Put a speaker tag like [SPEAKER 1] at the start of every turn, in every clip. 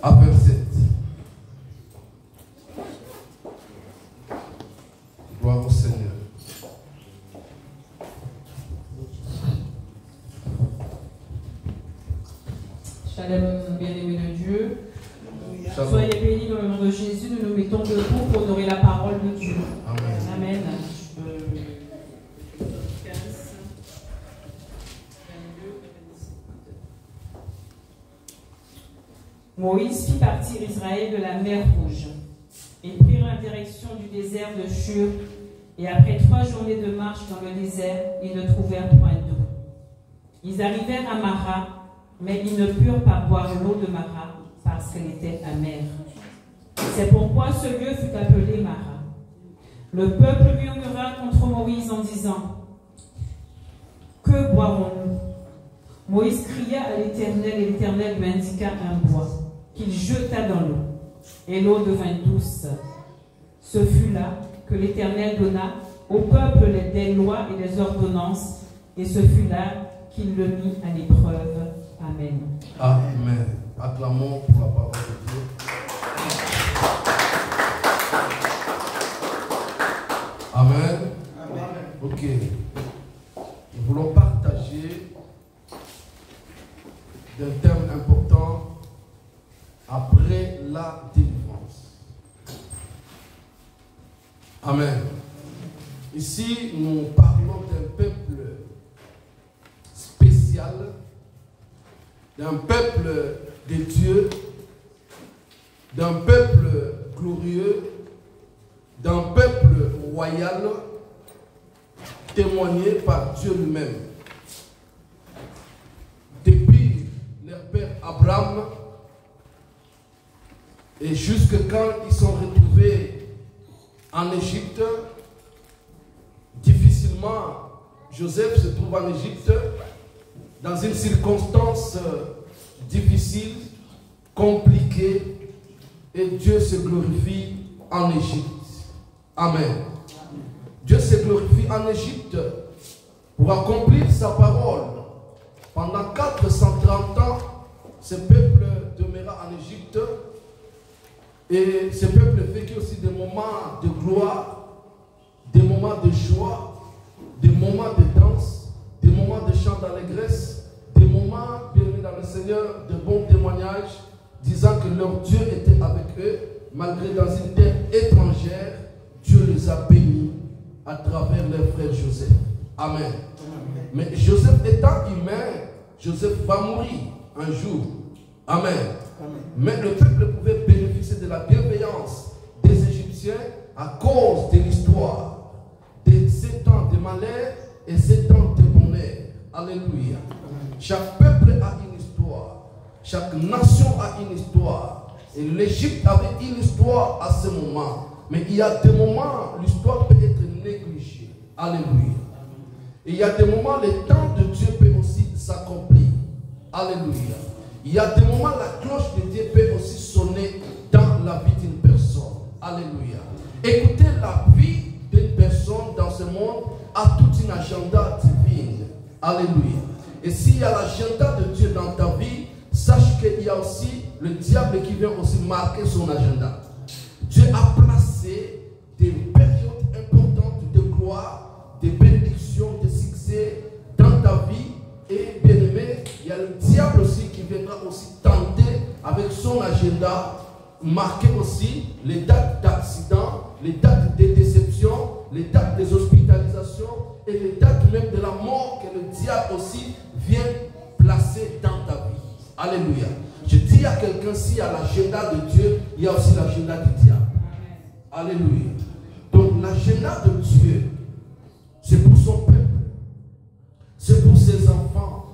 [SPEAKER 1] à 27. Gloire au Seigneur.
[SPEAKER 2] Shalom, bien-aimé de Dieu.
[SPEAKER 1] Shalom.
[SPEAKER 2] Soyez bénis dans le nom de Jésus. Nous nous mettons debout pour honorer la parole de Dieu.
[SPEAKER 1] Amen.
[SPEAKER 2] Amen. Moïse fit partir Israël de la mer Rouge. Ils prirent la direction du désert de Shur, et après 3 journées de marche dans le désert, ils ne trouvèrent point d'eau. Ils arrivèrent à Mara, mais ils ne purent pas boire l'eau de Mara, parce qu'elle était amère. C'est pourquoi ce lieu fut appelé Mara. Le peuple murmura contre Moïse en disant: Que boirons-nous? Moïse cria à l'Éternel, et l'Éternel lui indiqua un bois, qu'il jeta dans l'eau, et l'eau devint douce. Ce fut là que l'Éternel donna au peuple des lois et des ordonnances, et ce fut là qu'il le mit à l'épreuve. Amen.
[SPEAKER 1] Amen. Acclamons pour la parole de Dieu. Amen. Amen. Ok. Nous voulons partager d'un thème important après la délivrance. Amen. Ici, nous parlons d'un peuple spécial, d'un peuple de Dieu, d'un peuple glorieux, d'un peuple royal, témoigné par Dieu lui-même. Depuis leur père Abraham, et jusque quand ils sont retrouvés en Égypte, difficilement, Joseph se trouve en Égypte, dans une circonstance difficile, compliquée, et Dieu se glorifie en Égypte. Amen. Dieu se glorifie en Égypte pour accomplir sa parole. Pendant 430 ans, ce peuple demeura en Égypte, et ce peuple vécut aussi des moments de gloire, des moments de joie, des moments de danse, des moments de chant d'allégresse, des moments, bienvenue dans le Seigneur, de bons témoignages, disant que leur Dieu était avec eux, malgré dans une terre étrangère, Dieu les a bénis à travers leur frère Joseph. Amen. Amen. Mais Joseph étant humain, Joseph va mourir un jour. Amen. Amen. Mais le peuple pouvait bénéficier de la bienveillance des Égyptiens à cause de l'histoire, de 7 ans de malheur et 7 ans de bonheur. Alléluia. Chaque peuple a une histoire. Chaque nation a une histoire. Et l'Égypte avait une histoire à ce moment. Mais il y a des moments, l'histoire peut être négligée. Alléluia. Et il y a des moments, le temps de Dieu peut aussi s'accomplir. Alléluia. Il y a des moments, la cloche de Dieu peut aussi sonner dans la vie d'une personne. Alléluia. Écoutez, la vie d'une personne dans ce monde a toute une agenda divine. Alléluia. Et s'il y a l'agenda de Dieu dans ta vie, sache qu'il y a aussi le diable qui vient aussi marquer son agenda. Dieu a placé des périodes importantes de gloire, de bénédiction, de succès dans ta vie. Et bien aimé, il y a le diable aussi qui viendra aussi tenter avec son agenda, marquer aussi les dates d'accident, les dates des déceptions, les dates des hospitalisations et les dates même de la mort que le diable aussi vient placer dans ta vie. Alléluia. Je dis à quelqu'un, s'il y a l'agenda de Dieu, il y a aussi l'agenda du diable. Alléluia. Donc l'agenda de Dieu, c'est pour son peuple. C'est pour ses enfants.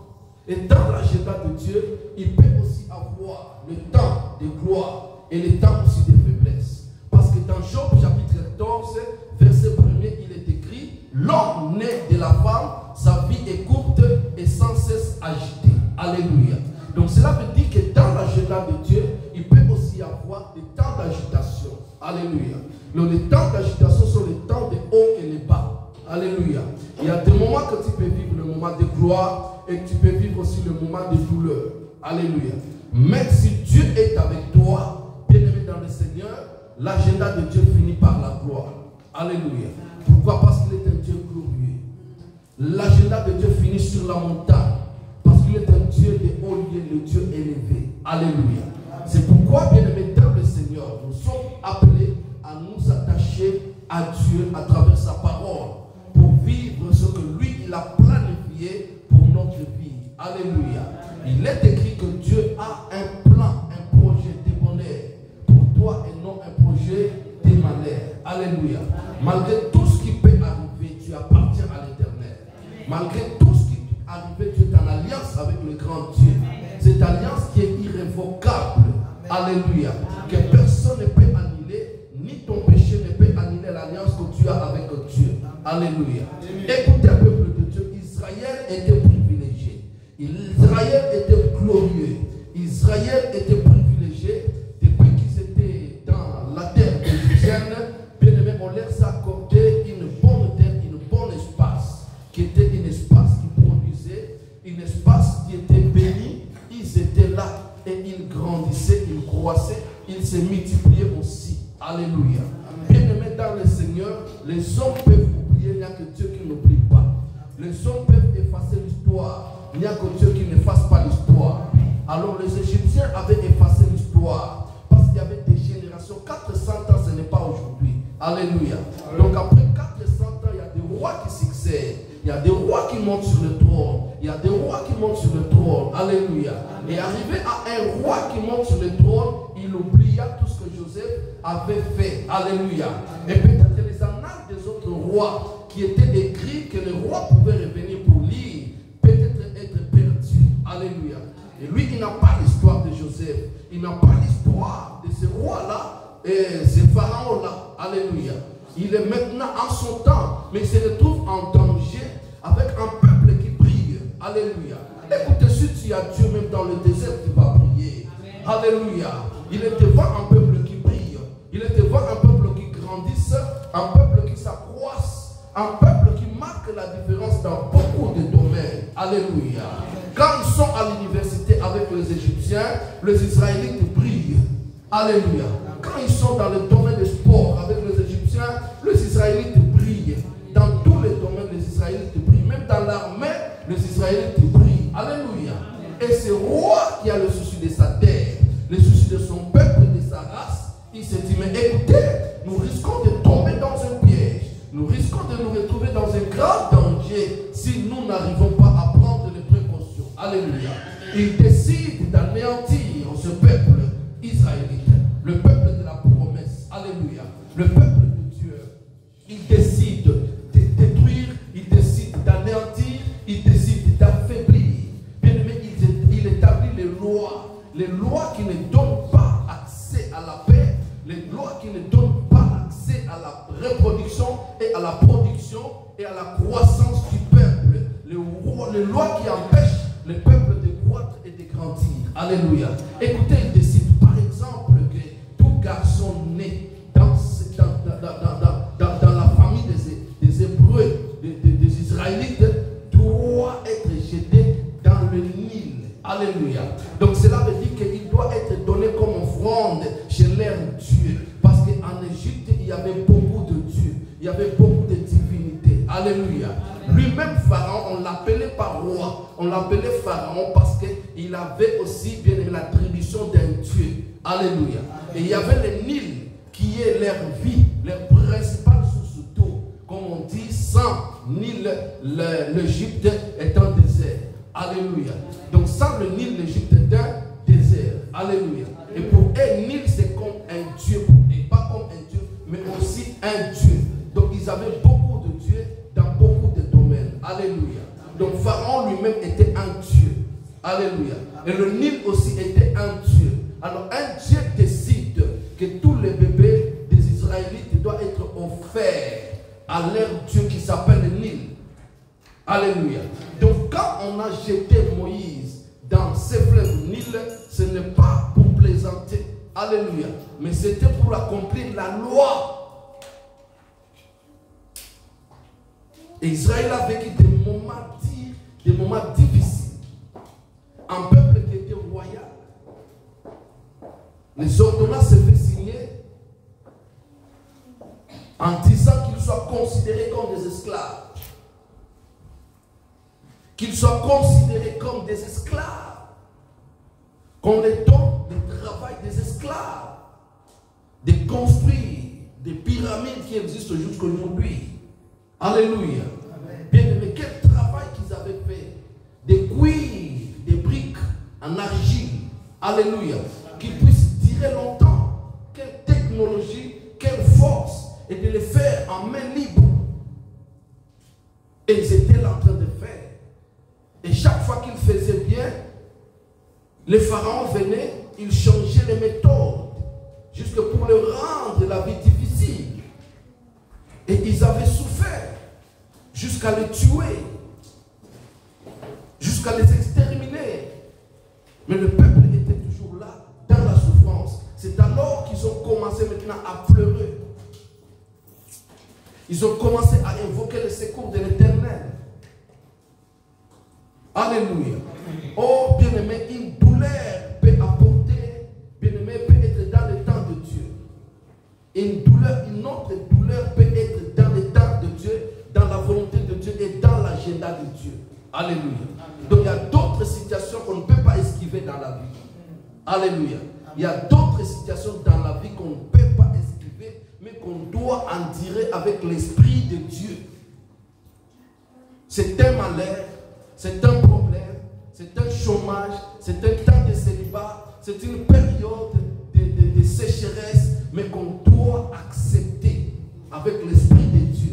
[SPEAKER 1] Et dans l'agenda de Dieu, il peut aussi avoir le temps de gloire et le temps aussi de faiblesse. Parce que dans Job chapitre 14, verset 1er, il est écrit: l'homme né de la femme, sa vie est courte et sans cesse agitée. Alléluia. Donc cela veut dire que dans l'agenda de Dieu, il peut aussi y avoir des temps d'agitation. Alléluia. Donc les temps d'agitation sont les temps de haut et les bas. Alléluia. Il y a des moments que tu peux vivre le moment de gloire et tu peux vivre aussi le moment de douleur. Alléluia. Mais si Dieu est avec toi, l'agenda de Dieu finit par la gloire. Alléluia. Pourquoi? Parce qu'il est un Dieu glorieux. L'agenda de Dieu finit sur la montagne. Parce qu'il est un Dieu des hauts lieux, le Dieu élevé. Alléluia. C'est pourquoi, bien-aimés dans le Seigneur, nous sommes appelés à nous attacher à Dieu à travers sa parole pour vivre ce que lui, il a planifié pour notre vie. Alléluia. Il est écrit que Dieu a un plan, un projet de bonheur pour toi et non un projet de malheur. Alléluia. Malgré tout ce qui peut arriver, tu appartiens à l'Éternel. Malgré tout ce qui peut arriver, tu es en alliance avec le grand Dieu. Cette alliance qui est irrévocable. Alléluia. Que personne ne peut annuler, ni ton péché ne peut annuler l'alliance que tu as avec Dieu. Alléluia. Écoutez, peuple de Dieu, Israël était privilégié. Israël était glorieux. Israël était privilégié depuis qu'ils étaient dans la terre égyptienne. Bien aimé, on leur a accordé une bonne terre, une bonne espace, qui était un espace qui produisait, un espace qui était béni. Ils étaient là et ils grandissaient, ils croissaient, ils se multipliaient aussi. Alléluia. Bien aimé dans le Seigneur, les hommes peuvent oublier, il n'y a que Dieu qui n'oublie pas. Les hommes peuvent effacer l'histoire, il n'y a que Dieu qui n'efface pas l'histoire. Alors les Égyptiens avaient effacé l'histoire parce qu'il y avait des générations. 400 ans, ce n'est pas aujourd'hui. Alléluia. Donc après 400 ans, il y a des rois qui succèdent. Il y a des rois qui montent sur le trône. Il y a des rois qui montent sur le trône. Alléluia. Et arrivé à un roi qui monte sur le trône, il oublia tout ce que Joseph avait fait. Alléluia. Et peut-être les annales des autres rois qui étaient écrits, que le roi pouvait revenir pour lire, peut-être être perdu. Alléluia. Et lui, il n'a pas l'histoire de Joseph. Il n'a pas l'histoire de ce roi-là et ce pharaon-là. Alléluia. Il est maintenant en son temps, mais il se retrouve en danger avec un peuple qui brille. Alléluia. Écoutez, si tu as Dieu même dans le désert, tu vas prier. Alléluia. Il est devant un peuple qui brille. Il est devant un peuple qui grandisse, un peuple qui s'accroisse, un peuple qui marque la différence dans beaucoup de domaines. Alléluia. Quand ils sont à l'université avec les Égyptiens, les Israélites brillent. Alléluia. Quand ils sont dans le domaine des sports avec les Égyptiens, les Israélites brillent. Dans tous les domaines, les Israélites brillent. Même dans l'armée, les Israélites brillent. Alléluia. Et ce roi qui a le souci de sa terre, le souci de son peuple, de sa race, il s'est dit, mais écoutez, nous risquons de tomber dans un piège. Nous risquons de nous retrouver dans un grand danger si nous n'arrivons pas à prendre les précautions. Alléluia. Il décide d'anéantir ce peuple israélite, le peuple de la promesse. Alléluia. Le peuple de Dieu. Il décide de détruire, il décide d'anéantir, il décide d'affaiblir. Bien aimé, il établit les lois qui ne donnent pas accès à la paix, les lois qui ne donnent pas accès à la reproduction et à la production et à la croissance du peuple. Les lois qui empêchent le peuple de croître et de grandir. Alléluia. Écoutez, il décide par exemple que tout garçon né dans la famille des Hébreux, des Israélites, doit être jeté dans le Nil. Alléluia. Donc cela veut dire qu'il doit être donné comme offrande chez leur Dieu. Parce qu'en Égypte, il y avait beaucoup de dieux. Il y avait beaucoup de divinités. Alléluia. Lui-même, Pharaon, on l'appelait pas roi. On l'appelait Pharaon parce qu'il avait aussi bien l'attribution d'un Dieu. Alléluia. Et il y avait le Nil qui est leur vie, leur principale source d'eau. Comme on dit, sans Nil, l'Égypte est un désert. Alléluia. Donc sans le Nil, l'Égypte est un désert. Alléluia. Et pour eux, Nil, c'est comme un Dieu. Et pas comme un Dieu, mais aussi un Dieu. Donc ils avaient beaucoup de dieux dans beaucoup de domaines. Alléluia. Donc Pharaon lui-même était un Dieu. Alléluia. Et le Nil aussi était un Dieu. Alors un Dieu décide que tous les bébés des Israélites doivent être offerts à leur Dieu qui s'appelle le Nil. Alléluia. Donc quand on a jeté Moïse dans ces fleuves Nil, ce n'est pas pour plaisanter. Alléluia. Mais c'était pour accomplir la loi. Et Israël a vécu des moments difficiles. Un peuple qui était royal. Les ordonnances se fait signer en disant qu'ils soient considérés comme des esclaves. Qu'ils soient considérés comme des esclaves. Qu'on les donne le travail des esclaves. De construire des pyramides qui existent jusqu'aujourd'hui. Alléluia. Bien aimé, quel travail qu'ils avaient fait. Des cuivres, des briques en argile. Alléluia. Qu'ils puissent durer longtemps. Quelle technologie, quelle force. Et de les faire en main libre. Et ils étaient là en train de faire. Et chaque fois qu'ils faisaient bien, les pharaons venaient, ils changeaient les méthodes. Jusque pour leur rendre la vie difficile. Et ils avaient souffert. Jusqu'à les tuer. Jusqu'à les exterminer. Mais le peuple était toujours là, dans la souffrance. C'est alors qu'ils ont commencé maintenant à pleurer. Ils ont commencé à invoquer le secours de l'Éternel. Alléluia. Oh, bien-aimé, une douleur peut apporter, bien-aimé, peut être dans le temps de Dieu. Une douleur, une autre douleur peut être dans le temps de Dieu, dans la volonté de Dieu et dans l'agenda de Dieu. Alléluia. Donc il y a d'autres situations qu'on ne peut pas esquiver dans la vie. Alléluia. Il y a d'autres situations dans la vie qu'on ne peut pas esquiver, mais qu'on doit endurer avec l'Esprit de Dieu. C'est un malheur, c'est un problème, c'est un chômage, c'est un temps de célibat, c'est une période de sécheresse, mais qu'on doit accepter avec l'Esprit de Dieu.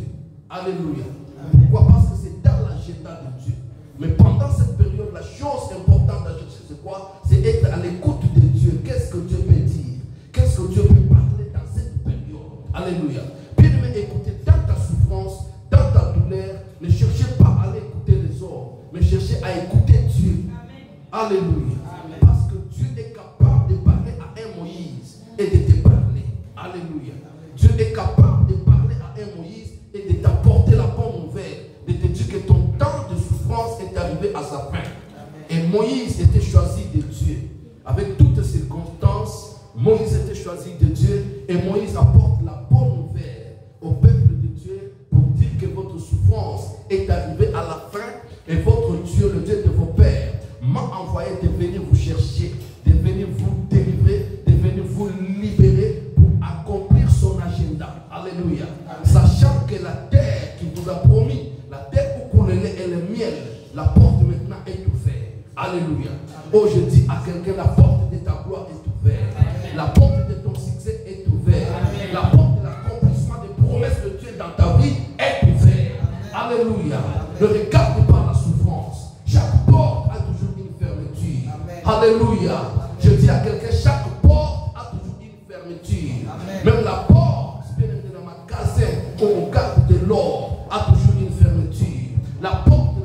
[SPEAKER 1] Alléluia. Pourquoi? Parce que c'est dans l'agenda de Dieu. Mais pendant cette période, la chose importante à chercher, c'est quoi? C'est être à l'écoute de Dieu. Qu'est-ce que Dieu peut dire? Qu'est-ce que Dieu peut parler dans cette période? Alléluia. Bien-aimé, écoutez, dans ta souffrance, dans ta douleur, ne cherchez pas à aller écouter les hommes, mais cherchez à écouter Dieu. Amen. Alléluia. Amen. Parce que Dieu est capable de parler à un Moïse et de te parler. Alléluia. Amen. Dieu est capable de parler à un Moïse et de t'apporter la bonne nouvelle, de te dire que ton temps de souffrance est arrivé à sa fin. Amen. Et Moïse était choisi de Dieu. Avec toutes circonstances, Moïse était choisi de Dieu et Moïse apporte la bonne nouvelle au peuple de Dieu pour dire que votre souffrance est arrivée à la fin et votre Dieu, le Dieu de vos pères, m'a envoyé de venir vous chercher, de venir vous délivrer, de venir vous libérer pour accomplir son agenda. Alléluia. Amen. Sachant que la terre qui vous a promis, la terre où coule le lait et le miel, la porte maintenant est ouverte. Alléluia. Oh, je dis à quelqu'un, la porte de ta gloire est ouverte. Amen. La porte de ton succès est ouverte. Amen. La porte de l'accomplissement des promesses de Dieu dans ta vie est ouverte. Amen. Alléluia. Ne regarde pas la souffrance. Chaque porte a toujours une fermeture. Amen. Alléluia. Je dis à quelqu'un, chaque porte a toujours une fermeture. Amen. Même la porte de la magasin où on garde de l'or a toujours une fermeture. La porte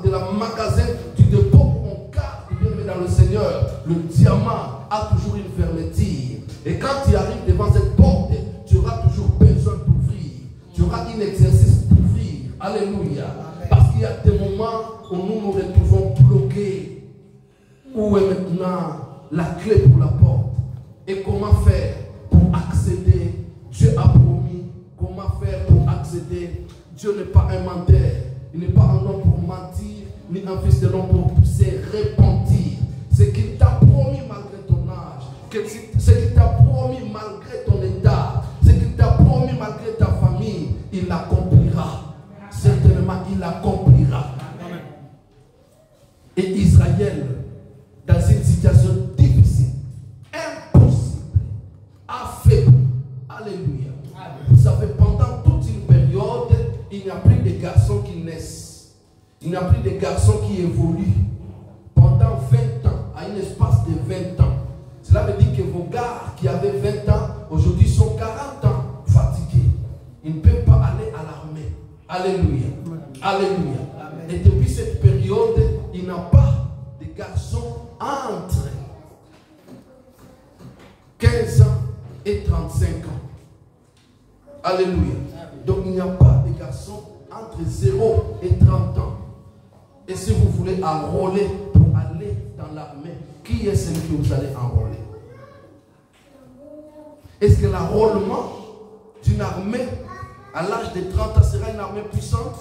[SPEAKER 1] de la magasin du dépôt où on garde bien dans le Seigneur, le diamant a toujours une fermeture. Et quand tu arrives devant cette porte, tu auras toujours besoin d'ouvrir. Tu auras un exercice d'ouvrir. Alléluia. Amen. Parce qu'il y a des moments où nous nous retrouvons bloqués. Où est maintenant la clé pour la porte? Et comment faire pour accéder? Dieu a promis. Comment faire pour accéder? Dieu n'est pas un menteur. Il n'est pas un homme pour mentir, ni un fils de l'homme pour se repentir. Ce qu'il t'a promis malgré ton âge, ce qu'il t'a promis malgré ton état, ce qu'il t'a promis malgré ta famille, il l'accomplira. Certainement, il l'accomplira. Et Israël, dans une situation difficile, impossible, affaibli. Alléluia. Vous savez, pendant toute une période, il n'y a plus de garçons qui naissent. Il n'y a plus de garçons qui évoluent. Pendant 20 ans, à un espace de 20 ans. Cela veut dire que vos gars qui avaient 20 ans, aujourd'hui sont 40 ans fatigués. Ils ne peuvent pas aller à l'armée. Alléluia. Alléluia. Amen. Et depuis cette période, il n'y a pas de garçons entre 15 ans et 35 ans. Alléluia. Donc il n'y a pas de garçons entre 0 et 30 ans. Et si vous voulez enrôler pour aller dans l'armée, qui est celui que vous allez enrôler? Est-ce que l'enrôlement, d'une armée, à l'âge de 30 ans, sera une armée puissante.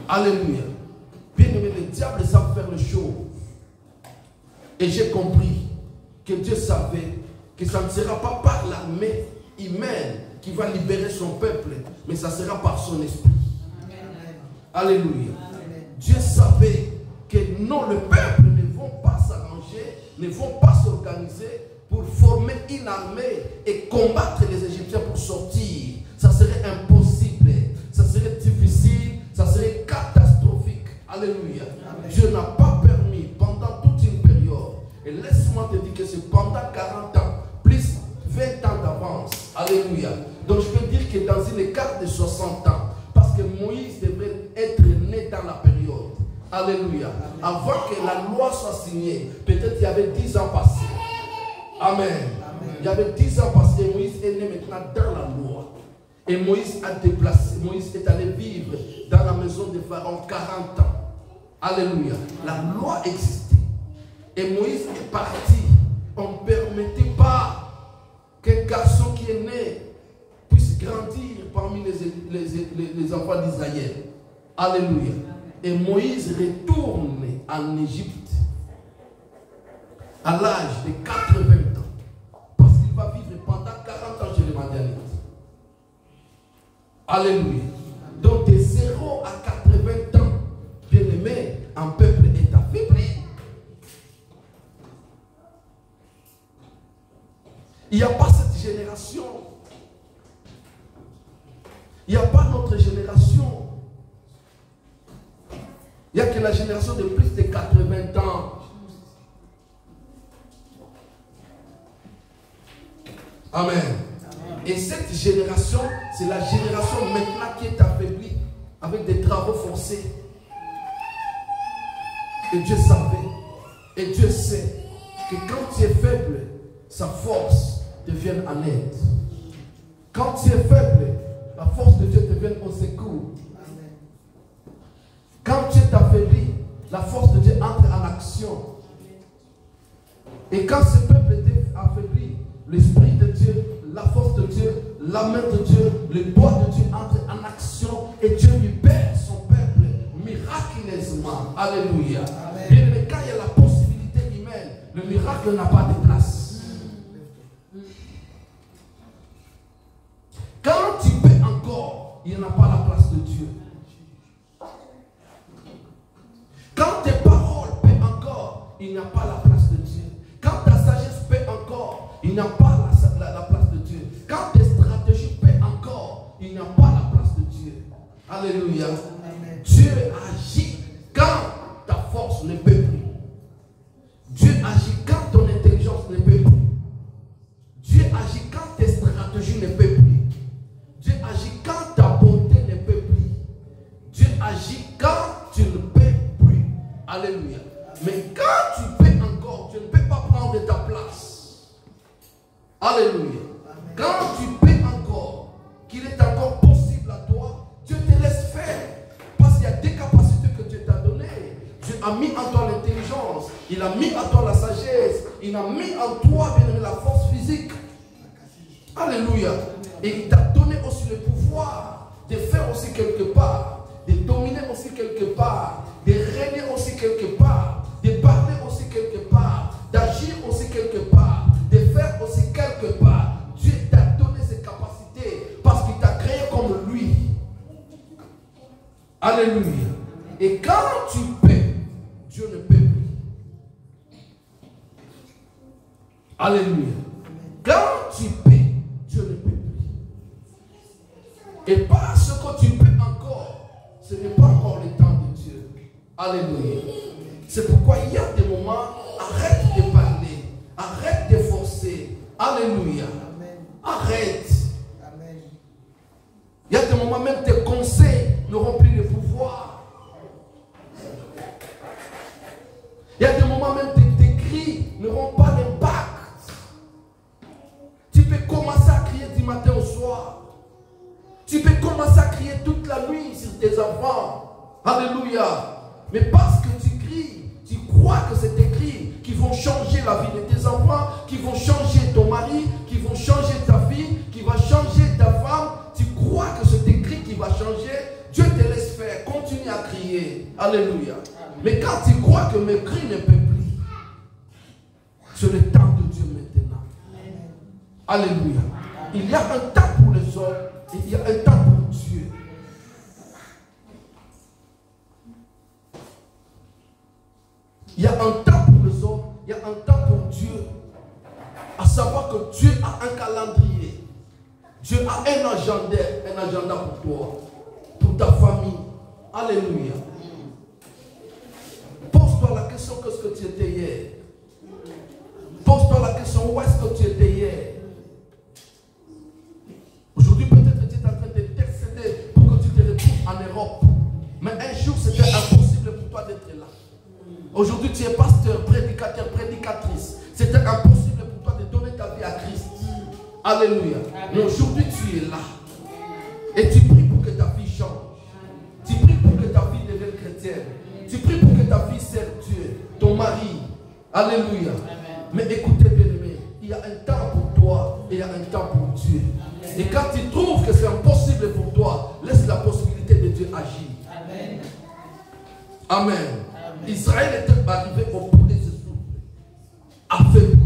[SPEAKER 1] Alléluia. Bien aimé, le diable savent faire le show. Et j'ai compris que Dieu savait que ça ne sera pas par l'armée humaine qui va libérer son peuple, mais ça sera par son esprit. Amen. Alléluia. Amen. Dieu savait que non, le peuple ne vont pas s'arranger, ne vont pas s'organiser pour former une armée et combattre les Égyptiens pour sortir. Ça serait impossible, ça serait difficile, ça serait catastrophique. Alléluia. Amen. Dieu n'a pas permis pendant toute une période. Et laisse-moi te dire que c'est pendant 40 ans, plus 20 ans d'avance. Alléluia. Donc je peux dire que dans une écart de 60 ans, parce que Moïse devait être né dans la période. Alléluia. Amen. Avant que la loi soit signée, peut-être il y avait 10 ans passés. Amen. Amen. Il y avait 10 ans passés, Moïse est né maintenant dans la loi. Et Moïse a déplacé, Moïse est allé vivre dans la maison de Pharaon 40 ans. Alléluia. La loi existait. Et Moïse est parti. On ne permettait pas qu'un garçon qui est né puisse grandir parmi les enfants d'Israël. Alléluia. Et Moïse retourne en Égypte à l'âge de 80 ans. Parce qu'il va vivre pendant 40 ans chez les Madianites. Alléluia. Donc de 0 à 80 ans, bien aimé, un peuple est affaibli. Il n'y a pas cette génération. Il n'y a pas notre génération. Il n'y a que la génération de plus de 80 ans. Amen. Et cette génération, c'est la génération maintenant qui est affaiblie avec des travaux forcés. Et Dieu savait, et Dieu sait que quand tu es faible, sa force te vient en aide. Quand tu es faible, la force de Dieu te vient au secours. Quand tu es affaibli, la force de Dieu entre en action. Et quand ce peuple était affaibli, l'Esprit de Dieu, la force de Dieu, la main de Dieu, le bois de Dieu entre en action et Dieu libère son peuple miraculeusement. Alléluia. Et quand il y a la possibilité humaine, le miracle n'a pas de place. Quand tu peux encore, il n'y a pas la place de Dieu. Quand tes paroles paient encore, il n'y a pas la place de Dieu. Quand ta sagesse paie encore, il n'y a pas la place de Dieu. Quand tes stratégies paient encore, il n'y a pas la place de Dieu. Alléluia. Amen. Dieu agit quand ta force ne peut plus. Dieu agit quand ton intelligence ne peut plus. Dieu agit quand tes stratégies ne peuvent plus. Dieu agit quand ta bonté ne peut plus. Dieu agit quand tu ne peux plus. Alléluia. Mais quand tu peux encore, tu ne peux pas prendre ta place. Alléluia. Amen. Quand tu peux encore, qu'il est encore possible à toi, Dieu te laisse faire. Parce qu'il y a des capacités que Dieu t'a données. Dieu a mis en toi l'intelligence. Il a mis en toi la sagesse. Il a mis en toi bien la force physique. Alléluia. Et il t'a donné aussi le pouvoir de faire aussi quelque part, de dominer aussi quelque part, de régner aussi quelque part, de parler aussi quelque part, d'agir aussi quelque part, de faire aussi quelque part. Dieu t'a donné ces capacités parce qu'il t'a créé comme lui. Alléluia. Et quand tu peux, Dieu ne peut plus. Alléluia. Quand tu peux, Dieu ne peut plus. Et parce que tu peux encore, ce n'est pas encore le temps de Dieu. Alléluia. C'est pourquoi il y a des moments, arrête de parler, arrête de forcer. Alléluia. Arrête. Il y a des moments, même tes conseils n'auront plus de pouvoir. Il y a des moments, même tes cris n'auront pas d'impact. Tu peux commencer à crier du matin au soir. Tu peux commencer à crier toute la nuit sur tes enfants. Alléluia. Mais parce que tu cries, tu crois que c'est tes cris qui vont changer la vie de tes enfants, qui vont changer ton mari, qui vont changer ta vie, qui va changer ta vie. Alléluia. Mais quand tu crois que mes cris ne peuvent plus, c'est le temps de Dieu maintenant. Alléluia. Il y a un temps pour les hommes et il y a un temps pour Dieu. Il y a un temps pour les hommes, il y a un temps pour Dieu. À savoir que Dieu a un calendrier. Dieu a un agenda pour toi, pour ta famille. Alléluia. Pose-toi la question, qu'est-ce que tu étais hier? Pose-toi la question, où est-ce que tu étais hier? Aujourd'hui, peut-être que tu es en train de t'excéder pour que tu te retrouves en Europe. Mais un jour, c'était impossible pour toi d'être là. Aujourd'hui, tu es pasteur, prédicateur, prédicatrice. C'était impossible pour toi de donner ta vie à Christ. Alléluia. Mais aujourd'hui, tu es là. Et tu pries pour que ta vie change. Tu pries pour que ta vie devienne chrétienne. Tu pries pour que ta vie serve Dieu, ton mari. Alléluia. Mais écoutez, bien-aimé, il y a un temps pour toi et il y a un temps pour Dieu. Et quand tu trouves que c'est impossible pour toi, laisse la possibilité de Dieu agir. Amen. Israël était arrivé au bout de ce souffle,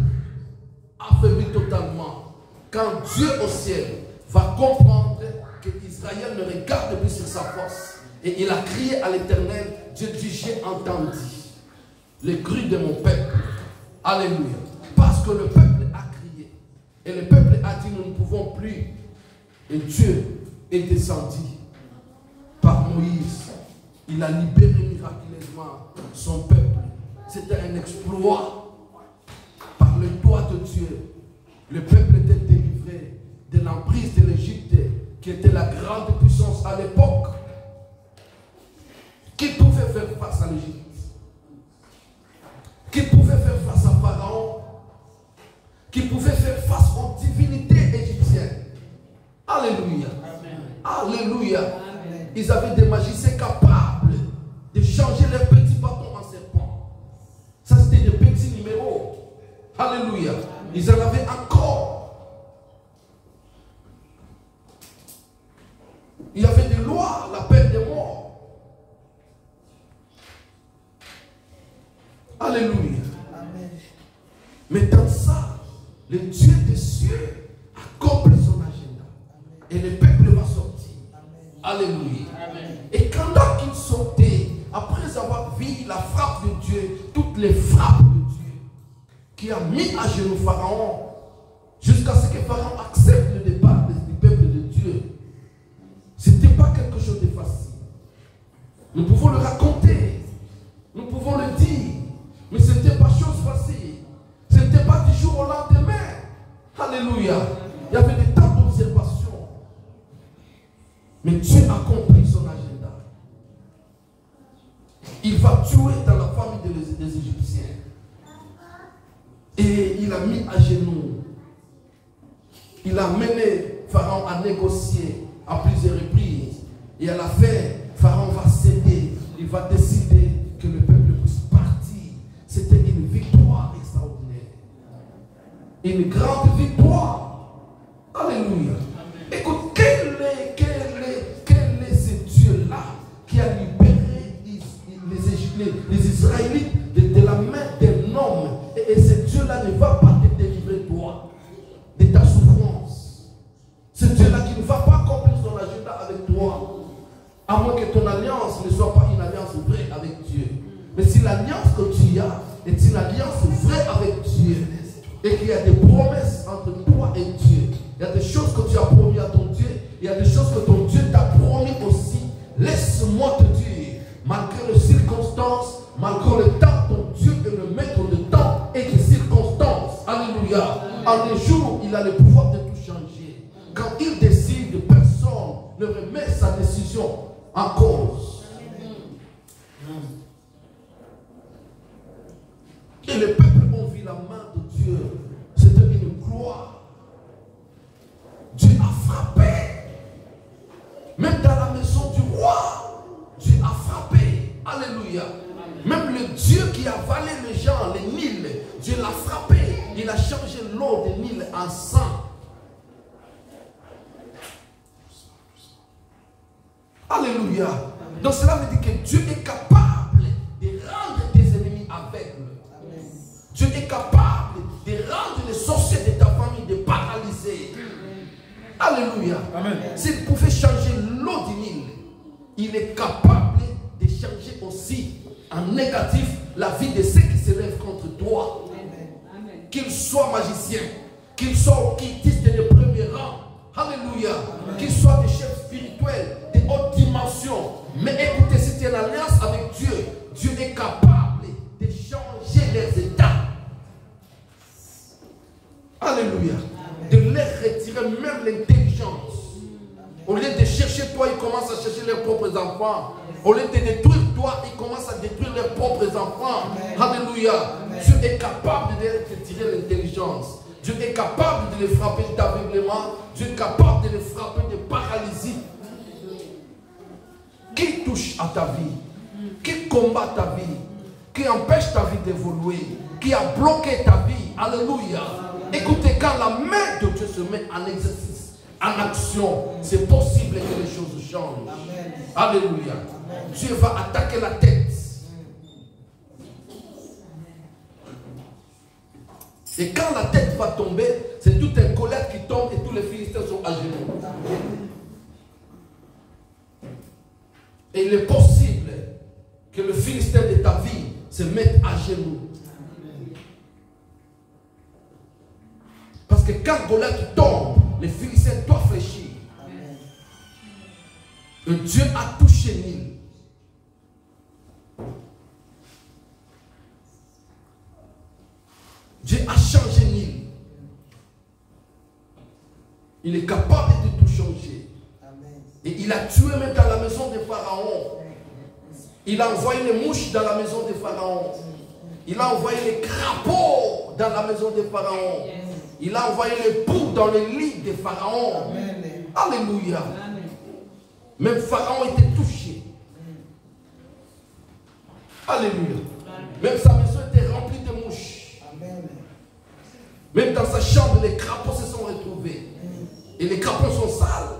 [SPEAKER 1] affaibli totalement. Quand Dieu au ciel va comprendre que Israël ne regarde plus sur sa force, et il a crié à l'Éternel, Dieu dit, j'ai entendu les cris de mon peuple. Alléluia. Parce que le peuple a crié. Et le peuple a dit, nous ne pouvons plus. Et Dieu est descendu par Moïse. Il a libéré miraculeusement son peuple. C'était un exploit. Par le doigt de Dieu, le peuple était délivré de l'emprise de l'Égypte, qui était la grande puissance à l'époque. Qui pouvait faire face à l'Égypte? Qui pouvait faire face à Pharaon? Qui pouvait faire face aux divinités égyptiennes? Alléluia. Amen. Alléluia. Amen. Ils avaient des magiciens capables de changer leurs petits bâtons en serpents. Ça, c'était des petits numéros. Alléluia. Amen. Ils en avaient encore. Il y avait des lois, la peine de mort. Alléluia. Amen. Mais dans ça, le Dieu des cieux accomplit son agenda. Amen. Et le peuple va sortir. Amen. Alléluia. Amen. Et quand ils sortaient, après avoir vu la frappe de Dieu, toutes les frappes de Dieu, qui a mis à genoux Pharaon, jusqu'à ce que Pharaon accepte le départ du peuple de Dieu, ce n'était pas quelque chose de facile. Nous pouvons le raconter, nous pouvons le dire. Mais ce n'était pas chose facile. Ce n'était pas du jour au lendemain. Alléluia. Il y avait des temps d'observation. Mais Dieu a compris son agenda. Il va tuer dans la famille des Égyptiens. Et il a mis à genoux. Il a mené Pharaon à négocier à plusieurs reprises. Et à la fin, Pharaon va céder. Il va décider que le peuple puisse partir. C'était une victoire extraordinaire. Une grande victoire. Alléluia. Amen. Écoute, quel est ce Dieu-là qui a libéré les Israélites de la main d'un homme? Et ce Dieu-là ne va pas te délivrer toi de ta souffrance. Ce Dieu-là qui ne va pas accomplir son agenda avec toi, à moins que ton alliance ne soit pas une alliance vraie avec Dieu. Mais si l'alliance que tu as est une alliance vraie avec Dieu, et qu'il y a des promesses entre toi et Dieu, il y a des choses que tu as promis à ton Dieu, il y a des choses que ton Dieu t'a promis aussi. Laisse-moi te dire, malgré les circonstances, malgré le temps, ton Dieu est le maître de temps et des circonstances. Alléluia. En un jour, il a le pouvoir de tout changer. Quand il décide, personne ne remet sa décision en cause. Et les peuples ont vu la main de Dieu. C'était une gloire. Dieu a frappé. Même dans la maison du roi, Dieu a frappé. Alléluia. Même le Dieu qui a avalé les gens, les Nil, Dieu l'a frappé. Il a changé l'eau des Nil en sang. Alléluia. Donc cela veut dire que Dieu est capable Alléluia.
[SPEAKER 3] Amen.
[SPEAKER 1] S'il pouvait changer l'eau du Nil, il est capable de changer aussi en négatif la vie de ceux qui se lèvent contre toi. Qu'ils soient magiciens, qu'ils soient occultistes de premier rang. Alléluia. Qu'ils soient des chefs spirituels, de haute dimension. Mais écoutez, si tu es en alliance avec Dieu, Dieu est capable de changer leurs états. Alléluia. De leur retirer même l'intelligence. Au lieu de chercher toi, ils commencent à chercher leurs propres enfants. Au lieu de détruire toi, ils commencent à détruire leurs propres enfants. Alléluia. Dieu est capable de leur retirer l'intelligence. Dieu est capable de les frapper d'aveuglement. Dieu est capable de les frapper de paralysie. Qui touche à ta vie? Qui combat ta vie? Qui empêche ta vie d'évoluer? Qui a bloqué ta vie? Alléluia. Écoutez, quand la main de Dieu se met en exercice, en action, c'est possible que les choses changent. Alléluia. Dieu va attaquer la tête. Et quand la tête va tomber, c'est toute une colère qui tombe et tous les Philistins sont à genoux. Et il est possible que le Philistin de ta vie se mette à genoux. Parce que quand Goliath tombe, les Philistins doivent fléchir. Et Dieu a touché Nil. Dieu a changé Nil. Il est capable de tout changer. Et il a tué même dans la maison de Pharaon. Il a envoyé les mouches dans la maison de Pharaon. Il a envoyé les crapauds dans la maison de Pharaon. Il a envoyé les poux dans les lits de Pharaon. Alléluia. Même Pharaon était touché. Alléluia. Même sa maison était remplie de mouches. Même dans sa chambre, les crapauds se sont retrouvés. Et les crapauds sont sales.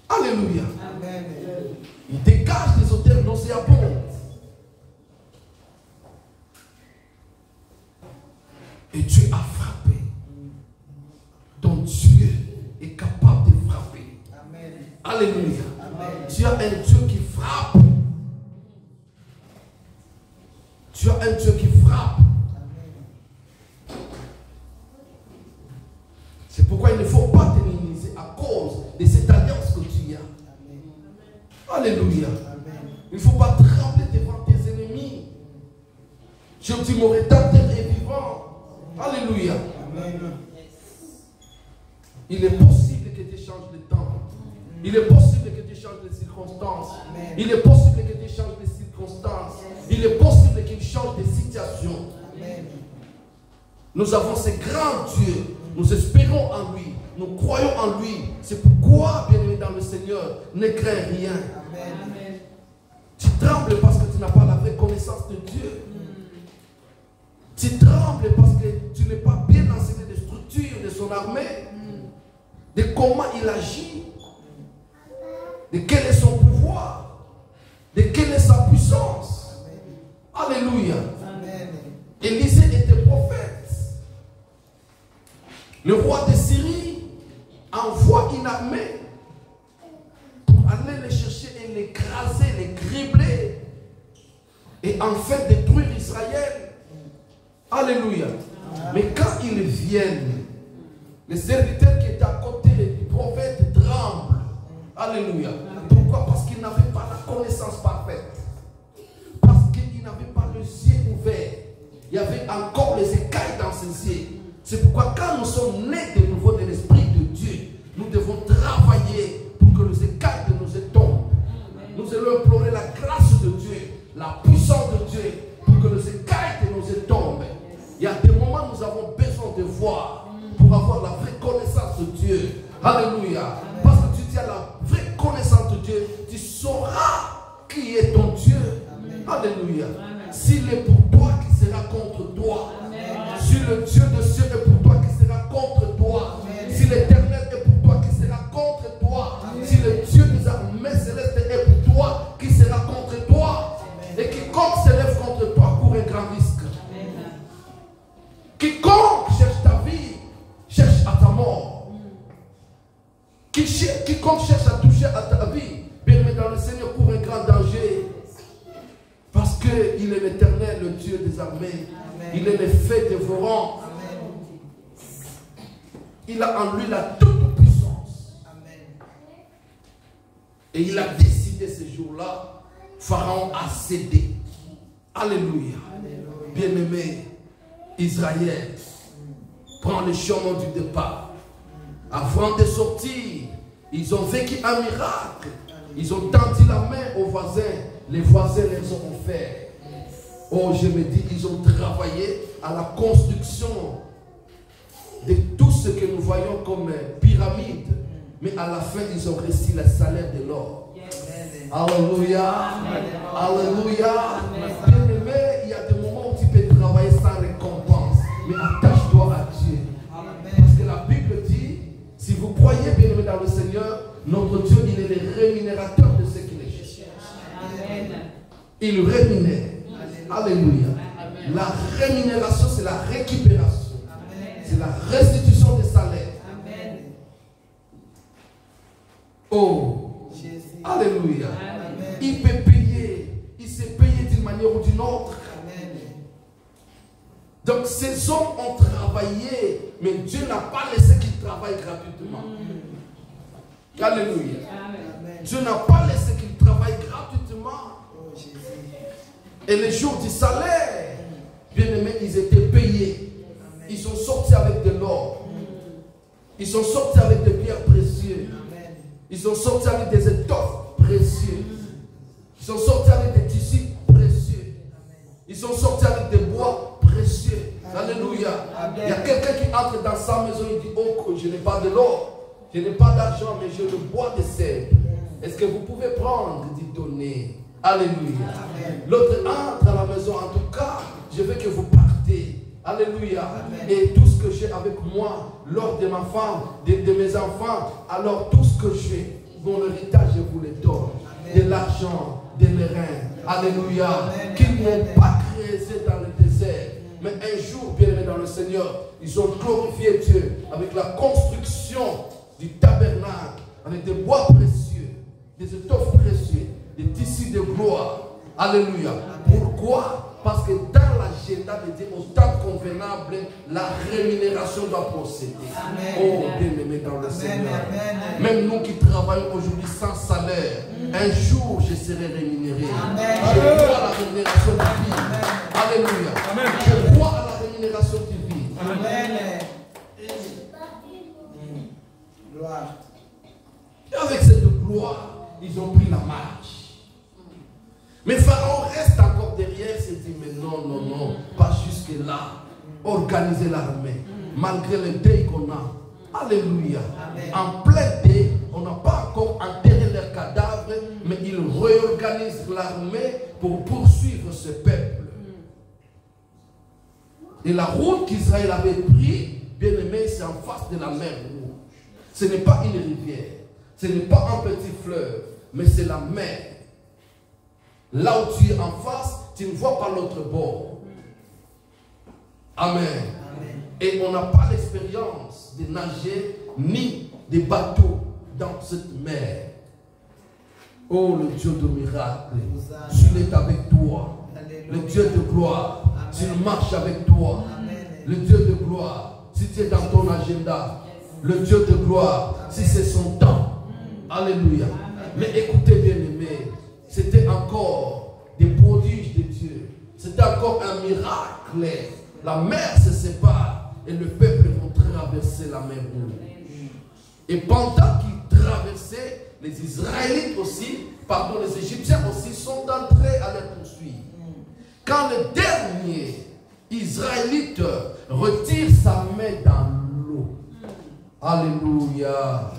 [SPEAKER 1] Alléluia. Il dégage des odeurs nauséabondes. Et Dieu a frappé. Donc Dieu est capable de frapper. Alléluia. Tu as un Dieu qui frappe. Tu as un Dieu qui frappe. C'est pourquoi il ne faut pas te minimiser à cause de cette alliance que tu as. Alléluia. Il ne faut pas trembler devant tes ennemis. Je dis, mon rédempteur est vivant. Alléluia. Il est possible que tu changes le temps. Il est possible que tu changes les circonstances. Il est possible que tu changes les circonstances. Il est possible qu'il change des situations. Nous avons ce grand Dieu. Nous espérons en lui. Nous croyons en lui. C'est pourquoi, bien-aimé dans le Seigneur, ne crains rien. Amen. Tu trembles parce que tu n'as pas la vraie connaissance de Dieu. Tu trembles parce que tu n'es pas bien enseigné des structures de son armée, de comment il agit, de quel est son pouvoir, de quelle est sa puissance. Alléluia. Élisée était prophète. Le roi de Syrie envoie une armée pour aller les chercher et l'écraser, les cribler et enfin détruire Israël. Alléluia. Mais quand ils viennent, les serviteurs qui étaient à côté du prophète tremblent. Alléluia. Pourquoi? Parce qu'ils n'avaient pas la connaissance parfaite. Parce qu'ils n'avaient pas les yeux ouverts. Il y avait encore les écailles dans ses yeux. C'est pourquoi quand nous sommes nés de nouveau de l'Esprit de Dieu, nous devons travailler pour que les écailles de nos yeux tombent. Nous allons implorer la grâce de Dieu, la puissance de Dieu, pour que les écailles de nos yeux tombent. Il y a des moments où nous avons besoin de voir pour avoir la vraie connaissance de Dieu. Alléluia. Parce que tu as la vraie connaissance de Dieu, tu sauras qui est ton Dieu. Alléluia. S'il est pour toi, qui sera contre toi? Si le Dieu de cieux est pour toi, qui sera contre toi? Si l'Éternel est pour toi, qui sera contre toi? Si le Dieu des armées célestes est pour toi, qui sera contre toi? Et quiconque s'élève contre toi court un grand risque. Quiconque cherche ta vie, cherche à quiconque cherche à toucher à ta vie, bien-aimé dans le Seigneur, court un grand danger. Parce qu'il est l'Éternel, le Dieu des armées. Amen. Il est le fait dévorant. Amen. Il a en lui la toute puissance. Amen. Et il a décidé ce jour-là, Pharaon a cédé. Alléluia. Bien-aimé, Israël prend le chemin du départ. Avant de sortir, ils ont vécu un miracle. Ils ont tendu la main aux voisins. Les voisins les ont offerts. Oh, je me dis, ils ont travaillé à la construction de tout ce que nous voyons comme pyramide. Mais à la fin, ils ont reçu le salaire de l'or. Alléluia. Alléluia. Bien-aimé, il y a des moments où tu peux travailler sans récompense. Mais attache-toi à Dieu. Parce que la Bible dit, si vous croyez bien-aimé dans le Seigneur, notre Dieu, il est le rémunérateur de ceux qui les cherchent. Il rémunère. Alléluia. La rémunération, c'est la récupération. C'est la restitution des salaires. Oh, alléluia. Il peut payer. Il s'est payé d'une manière ou d'une autre. Donc ces hommes ont travaillé, mais Dieu n'a pas laissé qu'ils travaillent gratuitement. Alléluia. Dieu n'a pas laissé qu'ils travaillent gratuitement. Et les jours du salaire, bien aimés, ils étaient payés. Ils sont sortis avec de l'or. Ils sont sortis avec des pierres précieuses. Ils sont sortis avec des étoffes précieuses. Ils sont sortis avec des tissus précieux. Ils sont sortis avec des bois précieux. Alléluia. Il y a quelqu'un qui entre dans sa maison et dit, oh, je n'ai pas de l'or, je n'ai pas d'argent, mais j'ai le bois de cèdre. Est-ce que vous pouvez prendre et d'y donner? Alléluia. L'autre entre à la maison. En tout cas, je veux que vous partez. Alléluia. Amen. Et tout ce que j'ai avec moi, l'or de ma femme, de mes enfants, alors tout ce que j'ai, mon héritage, je vous le donne. De l'argent, des reins. Alléluia. Qu'ils n'ont pas creusé dans le désert. Mais un jour, bien aimé dans le Seigneur, ils ont glorifié Dieu avec la construction du tabernacle, avec des bois précieux, des étoffes précieuses, des tissus de gloire. Alléluia. Pourquoi? Parce que dans l'agenda de Dieu, au temps convenable, la rémunération doit procéder. Amen. Oh, bien-aimé dans le Seigneur. Amen. Même nous qui travaillons aujourd'hui sans salaire, un jour je serai rémunéré. Amen. Je crois à la rémunération divine. Alléluia. Amen. Je crois à la rémunération divine. Amen. Gloire. Et avec cette gloire, ils ont pris la marche. Mais Pharaon reste encore derrière, s'est dit, mais non, non, non, pas jusque là. Organiser l'armée, malgré le deuil qu'on a. Alléluia. Amen. En plein deuil, on n'a pas encore enterré leurs cadavres, mais ils réorganisent l'armée pour poursuivre ce peuple. Et la route qu'Israël avait prise, bien aimé, c'est en face de la mer Rouge. Ce n'est pas une rivière, ce n'est pas un petit fleuve, mais c'est la mer. Là où tu es en face, tu ne vois pas l'autre bord. Amen. Amen. Et on n'a pas l'expérience de nager ni de bateaux dans cette mer. Oh, le Dieu de miracle, tu es avec toi. Alléluia. Le Dieu de gloire, tu marches avec toi. Amen. Le Dieu de gloire, si tu es dans ton agenda, le Dieu de gloire, si c'est son temps. Alléluia. Amen. Mais écoutez bien aimé, c'était encore des prodiges de Dieu. C'était encore un miracle. La mer se sépare et le peuple va traverser la mer Rouge. Et pendant qu'ils traversaient, les Israélites aussi, pardon, les Égyptiens aussi sont entrés à les poursuivre. Quand le dernier Israélite retire sa main dans l'eau, alléluia.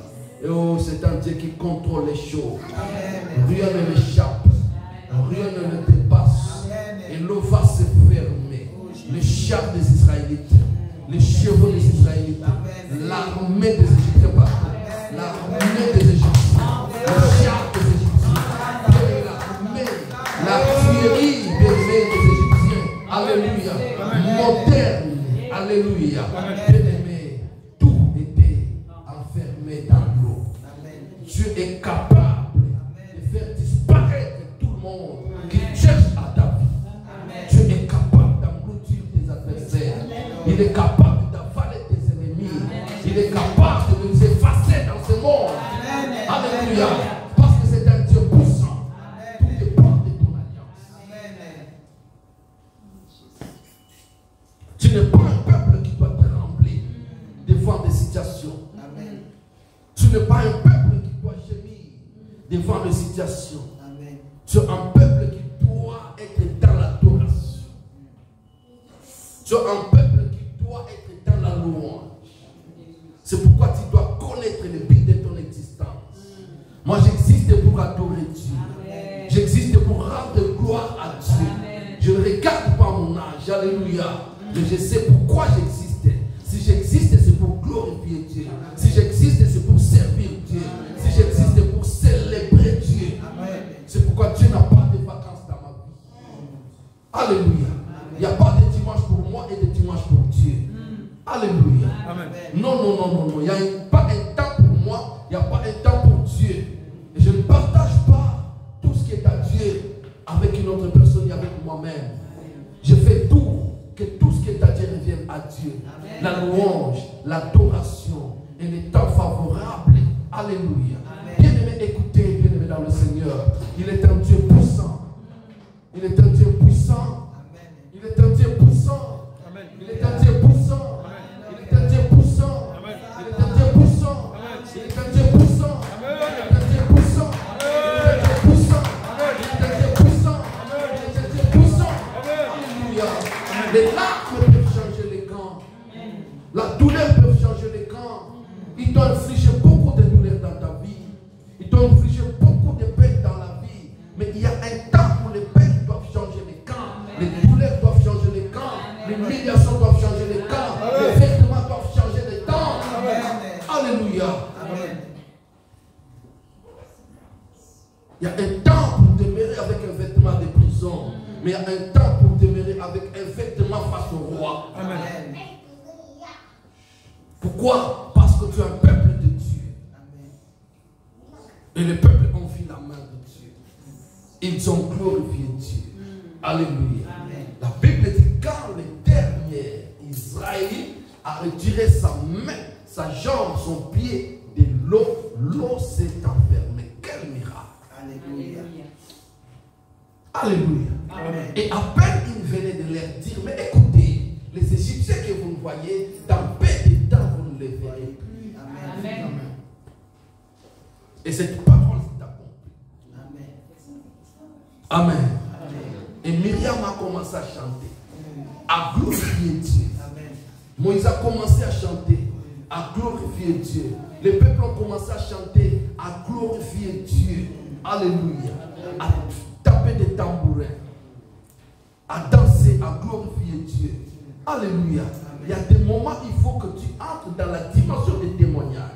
[SPEAKER 1] Et oh, c'est un Dieu qui contrôle les choses. Amen. Rien ne l'échappe. Rien ne le dépasse. Amen. Et l'eau va se fermer. Les chars des Israélites, les chevaux des Israélites, l'armée des Égyptiens, l'armée des Égyptiens, les chars des Égyptiens, l'armée, l'artillerie des Égyptiens. Alléluia. Moderne. Alléluia. Bien-aimé, tout était enfermé dans l'eau. Dieu Il est capable d'avaler tes ennemis. Il est capable de nous effacer dans ce monde. Alléluia. Parce que c'est un Dieu puissant. Tout dépend de ton alliance. Tu n'es pas un peuple qui doit trembler devant des situations. Tu n'es pas un peuple qui doit gémir devant les situations. Tu es un peuple qui doit être dans l'adoration. Tu es un peuple qui doit être dans la louange. C'est pourquoi tu dois connaître le but de ton existence. Moi, j'existe pour adorer Dieu. J'existe pour rendre gloire à Dieu. Je ne regarde pas mon âge. Alléluia. Mais je sais pourquoi j'existe. Si j'existe, c'est pour glorifier Dieu. Si j'existe, c'est pour servir Dieu. Si j'existe, c'est pour célébrer Dieu. C'est pourquoi Dieu n'a pas de vacances dans ma vie. Alléluia. Il n'y a pas de dimanche pour moi et de dimanche pour Dieu. Alléluia. Non, non, non, non, non. Il n'y a pas un temps pour moi. Il n'y a pas un temps pour Dieu. Et je ne partage pas tout ce qui est à Dieu avec une autre personne et avec moi-même. Je fais tout, que tout ce qui est à Dieu revienne à Dieu. La louange, l'adoration et les temps favorables. Alléluia. Bien-aimé, écoutez, bien-aimé dans le Seigneur. Il est un Dieu puissant. Il est un Dieu puissant. Il est un Dieu puissant. Il est un Dieu puissant. Il est un Dieu puissant. Il est un Dieu puissant. Il est un Dieu puissant. Il est un Dieu puissant. Il est un Dieu puissant. Il est un Dieu puissant. Il est un Dieu puissant. Alléluia. Les larmes peuvent changer les camps. La douleur peut changer les camps. Il doit infliger beaucoup de douleurs dans ta vie. Il doit infliger beaucoup de peine dans la vie. Mais il y a un temps où les peines doivent changer les camps. Les douleurs doivent changer les camps. Les humiliations doivent changer les camps. Les vêtements doivent changer les temps. Alléluia. Il y a un temps pour demeurer avec un vêtement de prison. Mais il y a un temps pour demeurer avec un vêtement face au roi. Amen. Pourquoi? Parce que tu es un peuple de Dieu. Et les peuples ont vu la main de Dieu. Ils ont glorifié Dieu. Alléluia. La Bible dit quand le dernier Israélite a retiré sa main, sa jambe, son pied de l'eau, l'eau s'est enfermée. Quel miracle. Alléluia. Alléluia. Amen. Et à peine il venait de leur dire, mais écoutez, les Égyptiens que vous voyez, dans peu de temps, vous ne les verrez plus. Amen. Amen. Et cette parole s'est accomplie. Amen. Amen. Et Myriam a commencé à chanter, à glorifier Dieu. Amen. Moïse a commencé à chanter, à glorifier Dieu. Les peuples ont commencé à chanter, à glorifier Dieu. Alléluia. À taper des tambourins, à danser, à glorifier Dieu. Alléluia. Il y a des moments, il faut que tu entres dans la dimension des témoignages.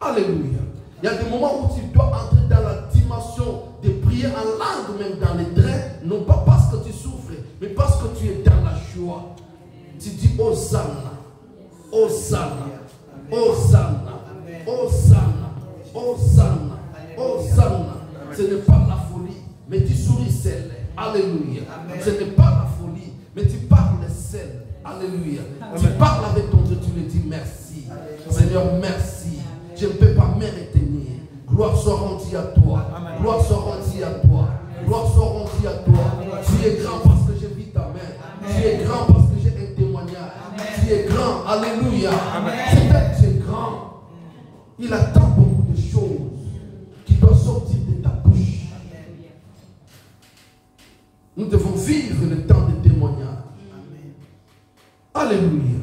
[SPEAKER 1] Alléluia. Il y a des moments où tu dois entrer dans la dimension de prier en langue, même dans les trains, non pas parce que tu souffres, mais parce que tu es dans la joie. Tu dis Hosanna, Hosanna, Hosanna, Hosanna, Hosanna, Hosanna. Ce n'est pas la folie, mais tu souris celle. Alléluia. Ce n'est pas la folie, mais tu parles celle. Alléluia. Tu parles avec ton Dieu, tu lui dis merci. Seigneur, merci. Je ne peux pas me retenir. Gloire soit rendue à toi. Gloire soit rendue à toi. Gloire soit rendue à toi. Tu es grand parce que je vis ta main. Tu es grand parce que j'ai un témoignage. Tu es grand. Alléluia. C'est un Dieu grand. Il attend beaucoup de choses qui doivent sortir de ta bouche. Nous devons vivre le temps de témoignage. Alléluia.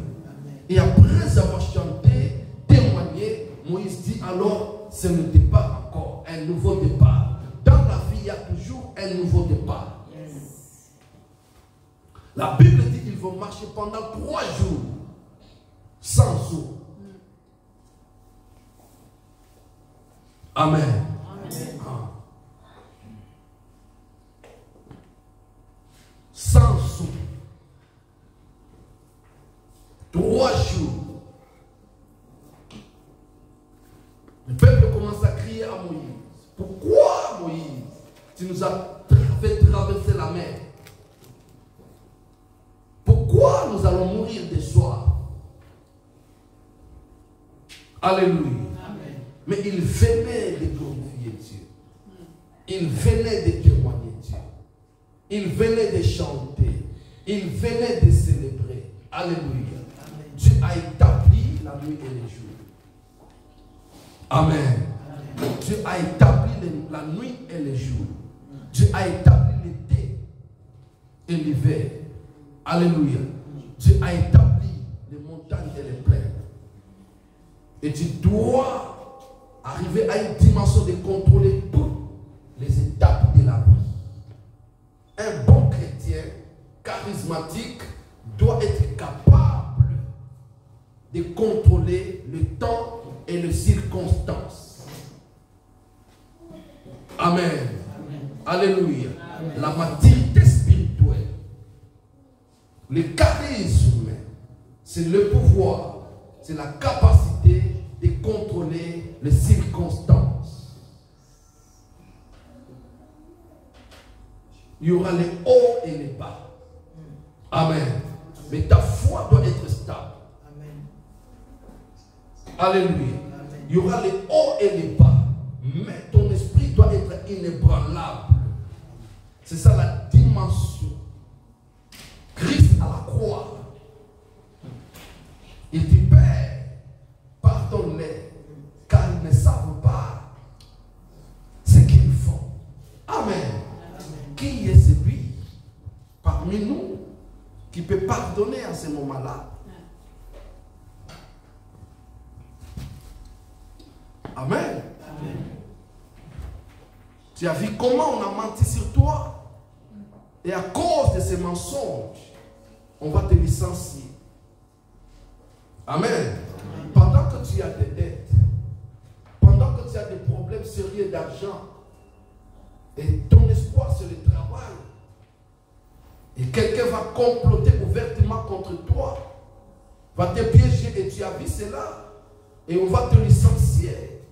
[SPEAKER 1] Et après avoir chanté, témoigné, Moïse dit alors, ce ne départ encore, un nouveau départ. Dans la vie, il y a toujours un nouveau départ. La Bible dit qu'ils vont marcher pendant 3 jours, sans eau. Amen. Ah. Sans eau. 3 jours. Le peuple commence à crier à Moïse. Pourquoi, Moïse, tu nous as fait traverser la mer? Pourquoi nous allons mourir de soif. Alléluia.
[SPEAKER 3] Amen.
[SPEAKER 1] Mais il venait de glorifier Dieu. Il venait de témoigner Dieu. Il venait de chanter. Il venait de célébrer. Alléluia.
[SPEAKER 3] Amen.
[SPEAKER 1] Dieu a établi la nuit et les jours. Amen.
[SPEAKER 3] Amen.
[SPEAKER 1] Dieu a établi la nuit et les jours. Dieu a établi l'été et l'hiver. Alléluia. Dieu a établi les montagnes et les plaines. Et tu dois arriver à une dimension de contrôler toutes les étapes de la vie. Un bon chrétien charismatique doit être capable de contrôler le temps et les circonstances. Amen.
[SPEAKER 3] Amen.
[SPEAKER 1] Alléluia.
[SPEAKER 3] Amen.
[SPEAKER 1] La maturité spirituelle, le charisme, c'est le pouvoir, c'est la capacité de contrôler les circonstances. Il y aura les hauts et les bas. Amen. Mais ta foi doit être stable.
[SPEAKER 3] Amen.
[SPEAKER 1] Alléluia.
[SPEAKER 3] Amen.
[SPEAKER 1] Il y aura les hauts et les bas. Mais ton esprit doit être inébranlable. C'est ça la dimension. Christ à la croix. Il dit, Père, pardonne-les, car ils ne savent pas ce qu'ils font. Amen.
[SPEAKER 3] Amen.
[SPEAKER 1] Qui est celui parmi nous qui peut pardonner à ce moment-là? Amen.
[SPEAKER 3] Amen.
[SPEAKER 1] Tu as vu comment on a menti sur toi? Et à cause de ces mensonges, on va te licencier. Amen. Pendant que tu as des dettes, pendant que tu as des problèmes sérieux d'argent, et ton espoir c'est le travail, et quelqu'un va comploter ouvertement contre toi, va te piéger et tu as vu cela, et on va te licencier.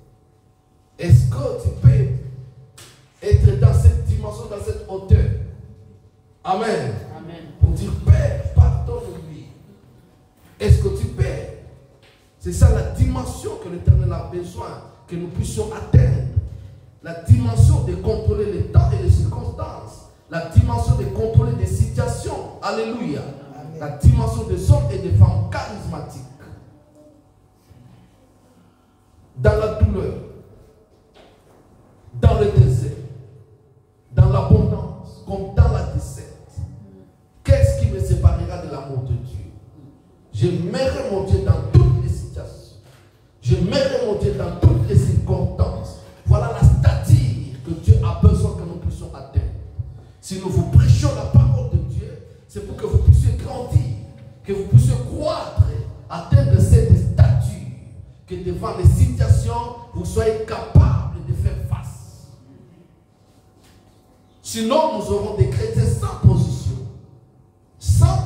[SPEAKER 1] Est-ce que tu peux être dans cette dimension, dans cette hauteur? Amen.
[SPEAKER 3] Amen.
[SPEAKER 1] Pour dire, Père, pardonne-lui. Est-ce que tu peux? C'est ça la dimension que l'Éternel a besoin, que nous puissions atteindre. La dimension de contrôler les temps et les circonstances. La dimension de contrôler des situations. Alléluia.
[SPEAKER 3] Amen.
[SPEAKER 1] La dimension des hommes et des femmes charismatiques. Dans la douleur, dans le désert, dans l'abondance, comme dans la décette. Qu'est-ce qui me séparera de l'amour de Dieu? J'aimerai mon Dieu dans toutes les situations. J'aimerai mon Dieu dans toutes les circonstances. Voilà la stature que Dieu a besoin que nous puissions atteindre. Si nous vous prêchons la parole de Dieu, c'est pour que vous puissiez grandir, que vous puissiez croître, atteindre cette stature, que devant les situations, vous soyez capables de faire face. Sinon, nous aurons des chrétiens sans position, sans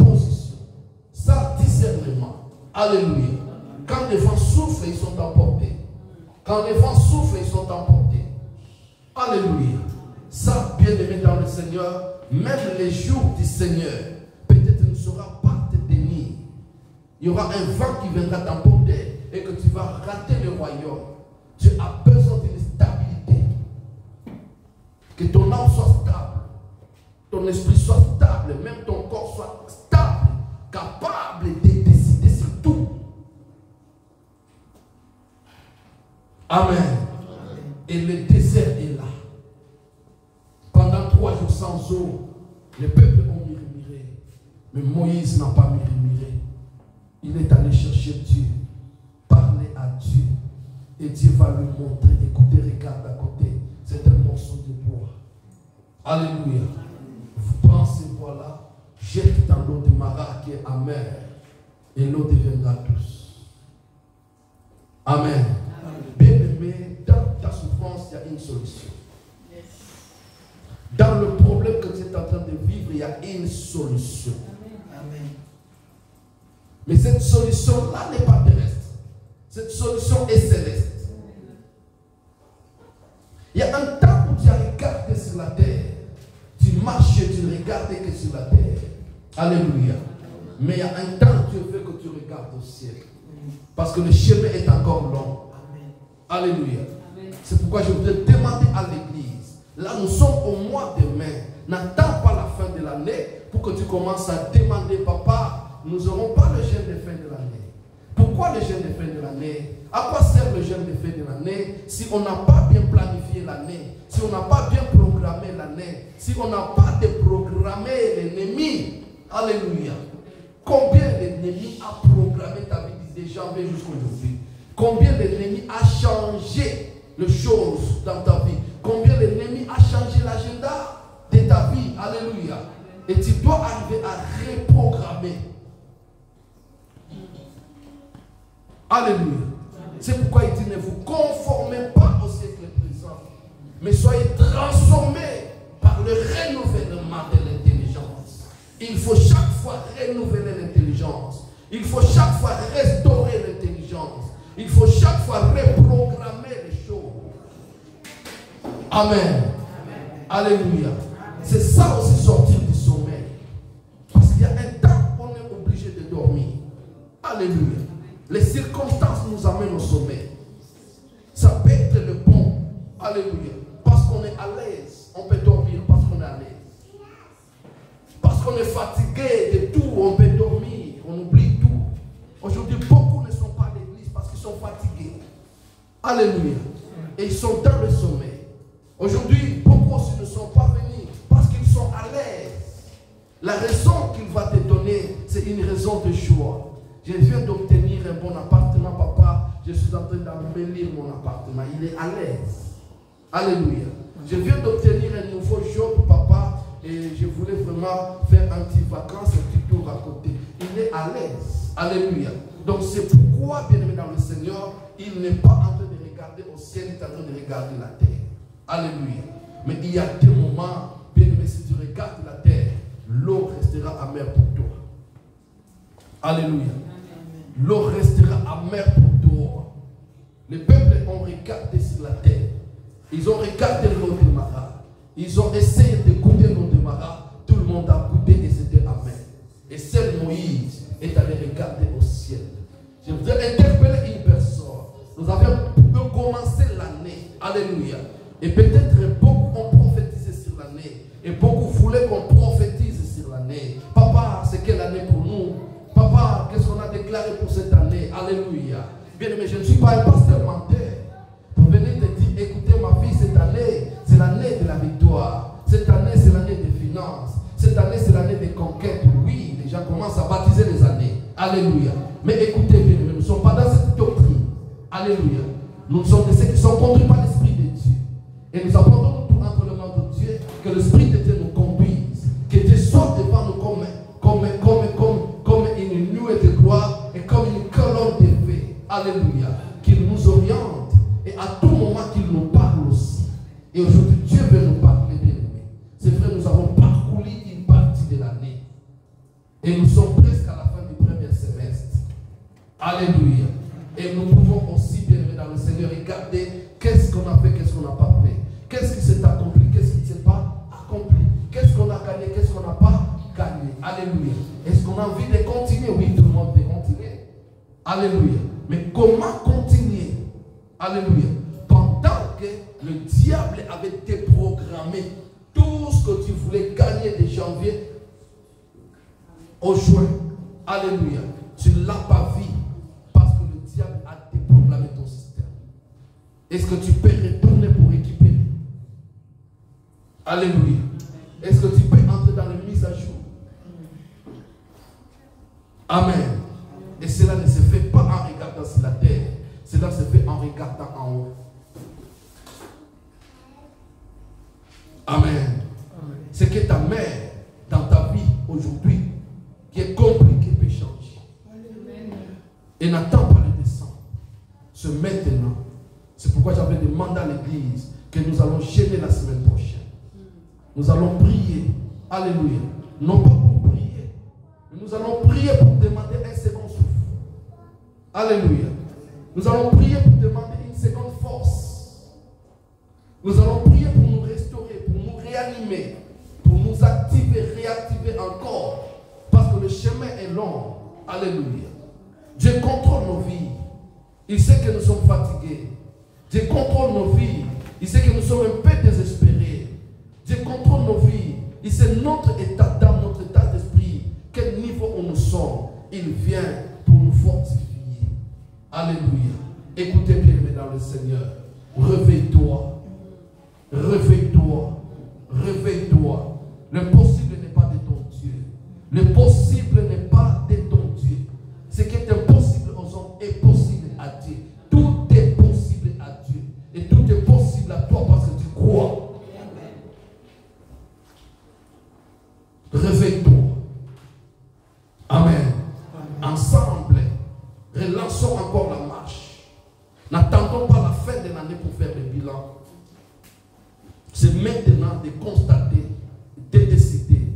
[SPEAKER 1] discernement. Alléluia. Quand les vents soufflent, ils sont emportés. Quand les vents soufflent, ils sont emportés. Alléluia. Ça, bien aimé dans le Seigneur, même les jours du Seigneur, peut-être ne sera pas te tenir. Il y aura un vent qui viendra t'emporter et que tu vas rater le royaume. Tu as besoin d'une stabilité. Que ton âme soit stable, ton esprit soit stable, même ton corps soit stable, capable de décider sur tout. Amen. Et le désert est là. Pendant 3 jours sans eau, les peuples ont murmuré. Mais Moïse n'a pas murmuré. Il est allé chercher Dieu, parler à Dieu. Et Dieu va lui montrer. Écoutez, regarde à côté. C'est un morceau de bois. Alléluia. Vous prenez ce bois-là, jette dans l'eau de Mara qui est amère. Et l'eau deviendra douce. Amen. Bien-aimé, dans ta souffrance, il y a une solution. Dans le problème que tu es en train de vivre, il y a une solution.
[SPEAKER 3] Amen.
[SPEAKER 1] Mais cette solution-là n'est pas terrestre. Cette solution est céleste. Il y a un temps où tu as regardé sur la terre. Tu marches et tu ne regardes que sur la terre. Alléluia. Mais il y a un temps, Dieu veut que tu regardes au ciel. Parce que le chemin est encore long. Alléluia. C'est pourquoi je voudrais demander à l'église. Là, nous sommes au mois de mai. N'attends pas la fin de l'année pour que tu commences à demander, papa, nous n'aurons pas le jeûne de fin de l'année. Pourquoi le jeûne de fin de l'année? À quoi sert le jeûne de fin de l'année si on n'a pas bien planifié l'année, si on n'a pas bien programmé l'année, si on n'a pas déprogrammé l'ennemi? Alléluia. Combien l'ennemi a programmé ta vie dès janvier jusqu'aujourd'hui? Combien l'ennemi a changé les choses dans ta vie? Combien l'ennemi a changé l'agenda de ta vie? Alléluia. Et tu dois arriver à reprogrammer. Alléluia. C'est pourquoi il dit, ne vous conformez pas au siècle présent, mais soyez transformés par le renouvellement de l'intelligence. Il faut chaque fois renouveler l'intelligence. Il faut chaque fois restaurer l'intelligence. Il faut chaque fois reprogrammer les choses. Amen. Amen. Alléluia. C'est ça aussi sortir du sommeil. Parce qu'il y a un temps où on est obligé de dormir. Alléluia. Les circonstances nous amènent au sommeil. Ça peut être le bon. Alléluia. Parce qu'on est à l'aise. On peut dormir parce qu'on est à l'aise. Parce qu'on est fatigué de tout, on peut dormir. On oublie tout. Aujourd'hui, beaucoup ne sont pas à l'église parce qu'ils sont fatigués. Alléluia. Et ils sont dans le sommeil. Aujourd'hui, beaucoup aussi ne sont pas venus parce qu'ils sont à l'aise. La raison qu'il va te donner, c'est une raison de choix. Je viens d'obtenir un bon appartement, papa. Je suis en train d'embellir mon appartement. Il est à l'aise. Alléluia. Je viens d'obtenir un nouveau job, papa. Et je voulais vraiment faire un petit vacances, un petit tour à côté. Il est à l'aise. Alléluia. Donc c'est pourquoi, bien aimé dans le Seigneur, il n'est pas en train de regarder au ciel, il est en train de regarder la terre. Alléluia. Mais il y a des moments, bien aimé, si tu regardes la terre, l'eau restera amère pour toi. Alléluia. L'eau restera amère pour toi. Les peuples ont regardé sur la terre. Ils ont regardé l'eau de Mara. Ils ont essayé de goûter l'eau de Mara. Tout le monde a goûté et c'était amer. Et seul Moïse est allé regarder au ciel. Je voudrais interpeller une personne. Nous avions commencé l'année. Alléluia. Et peut-être beaucoup ont prophétisé sur l'année. Et beaucoup voulaient qu'on prophétise sur l'année. Papa, c'est quelle année pour nous? Papa, qu'est-ce qu'on a déclaré pour cette année? Alléluia. Bien aimé, je ne suis pas un pasteur menteur. Pour venir te dire, écoutez ma fille, cette année, c'est l'année de la victoire. Cette année, c'est l'année des finances. Cette année, c'est l'année des conquêtes. Oui, les gens commencent à baptiser les années. Alléluia. Mais écoutez, bien aimé, nous ne sommes pas dans cette doctrine. Alléluia. Nous sommes de ceux qui sont conduits par l'Esprit de Dieu. Et nous abandonnons tout entre les mains de Dieu, que l'Esprit de Dieu nous conduise. Que Dieu soit devant nous comme une nuée de gloire et comme une colonne de feu. Alléluia. Qu'il nous oriente et à tout moment qu'il nous parle aussi. Et aujourd'hui, Dieu veut nous parler, bien aimés. C'est vrai, nous avons parcouru une partie de l'année. Et nous sommes presque à la fin du premier semestre. Alléluia. Et nous pouvons aussi, bien aimés dans le Seigneur, regarder qu'est-ce qu'on a fait, qu'est-ce qu'on n'a pas fait. Qu'est-ce qui s'est accompli, qu'est-ce qui ne s'est pas accompli. Qu'est-ce qu'on a gagné, qu'est-ce qu'on n'a pas gagné. Alléluia. Est-ce qu'on a envie de continuer? Oui, tout le monde veut continuer. Alléluia. Mais comment continuer? Alléluia. Pendant que le diable avait déprogrammé tout ce que tu voulais gagner de janvier au juin. Alléluia. Tu ne l'as pas vu parce que le diable a déprogrammé ton système. Est-ce que tu peux retourner pour récupérer? Alléluia. Est-ce que tu peux entrer dans les mises à jour? Amen. Et cela ne se fait pas en regardant sur la terre. Cela se fait en regardant en haut. Amen. C'est que ta mère, dans ta vie aujourd'hui, qui est compliquée, peut changer. Et n'attends pas le descendre. Ce maintenant. C'est pourquoi j'avais demandé à l'église que nous allons gêner la semaine prochaine. Nous allons prier. Alléluia. Non pas pour prier, mais nous allons prier pour demander un second souffle. Alléluia. Nous allons prier pour demander une seconde force. Nous allons prier pour nous restaurer, pour nous réanimer, pour nous activer, réactiver encore. Parce que le chemin chemin est long. Alléluia. Dieu contrôle nos vies. Il sait que nous sommes fatigués. Dieu contrôle nos vies. Il sait que nous sommes un peu désespérés. Dieu contrôle nos vies. Il sait notre état d'âme, notre état d'esprit. Quel niveau où nous sommes. Il vient pour nous fortifier. Alléluia. Écoutez bien, mesdames le Seigneur. Réveille-toi. Réveille-toi. Réveille-toi. Le possible n'est pas de ton Dieu. Le possible n'est pas de ton Dieu. Ce qui est impossible aux hommes est possible à Dieu. Tout est possible à Dieu. Et tout est possible à toi parce que tu crois. Réveille-toi. Amen. Ensemble, relançons encore la marche. N'attendons pas la fin de l'année pour faire le bilan. C'est maintenant de constater, de décider.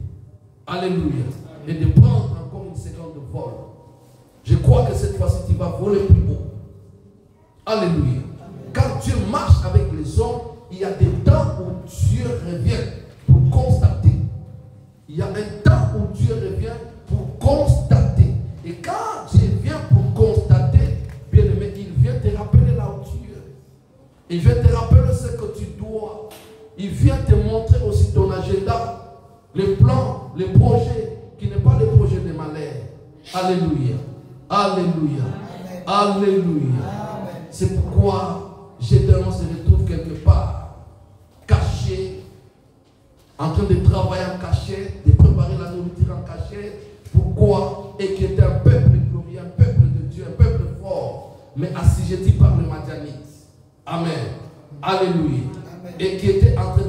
[SPEAKER 1] Alléluia. Et de prendre encore une seconde de vol. Je crois que cette fois-ci, tu vas voler plus haut. Alléluia. Quand Dieu marche avec les hommes, il y a des temps où Dieu revient pour constater. Il y a un temps où Dieu revient pour constater. Et quand Dieu vient pour constater, bien aimé, il vient te rappeler là où tu es. Il vient te rappeler ce que tu dois. Il vient te montrer aussi ton agenda, les plans, les projets, qui n'est pas les projets de malheur. Alléluia. Alléluia. Alléluia. C'est pourquoi Gédéon se retrouve quelque part, caché, en train de travailler en cachette, de préparer la nourriture en cachette. Pourquoi? Et qui était un peuple glorieux, un peuple de Dieu, un peuple fort, mais assujetti par le Madianite. Amen. Alléluia. Et qui était en train